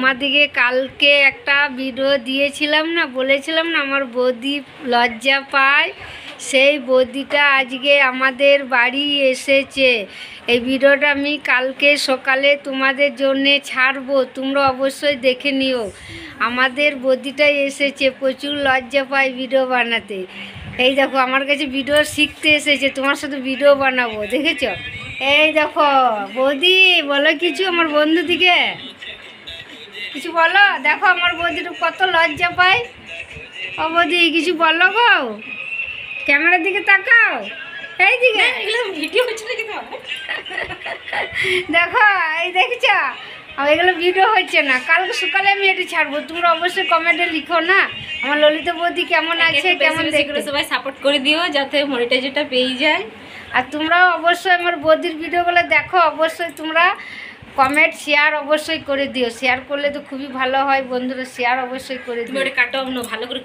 তোমাদিকে কালকে একটা ভিডিও দিয়েছিলাম না, বলেছিলাম না আমার বৌদি লজ্জা পায়, সেই বৌদিটা আজকে আমাদের বাড়ি এসেছে। এই ভিডিওটা আমি কালকে সকালে তোমাদের জন্যে ছাড়বো, তোমরা অবশ্যই দেখে নিও। আমাদের বৌদিটা এসেছে, প্রচুর লজ্জা পায় ভিডিও বানাতে। এই দেখো আমার কাছে ভিডিও শিখতে এসেছে, তোমার সাথে ভিডিও বানাবো, দেখেছ? এই দেখো বৌদি, বলো কিছু আমার বন্ধু দিকে, কিছু বলো। দেখো আমার বৌদিটা কত লজ্জা পায়। ও বৌদি কিছু বলো গো, ক্যামেরার দিকে তাকাও, এই দিকে ভিডিও হচ্ছে নাকি? দেখো এই দেখছ, এগুলো ভিডিও হচ্ছে না, কালকে সকালে আমি এটা ছাড়বো, তোমরা অবশ্যই কমেন্টে লিখো না আমার ললিতা বৌদি কেমন আছে, কেমন দেখে সবাই সাপোর্ট করে দিও যাতে মনিটাইজটা পেয়ে যায়। আর তোমরাও অবশ্যই আমার বৌদির ভিডিওগুলো দেখো, অবশ্যই তোমরা কমেন্ট শেয়ার অবশ্যই করে দিও। শেয়ার করলে তো খুবই ভালো হয় বন্ধুরা, শেয়ার অবশ্যই করে দিও। কাটো ভালো করে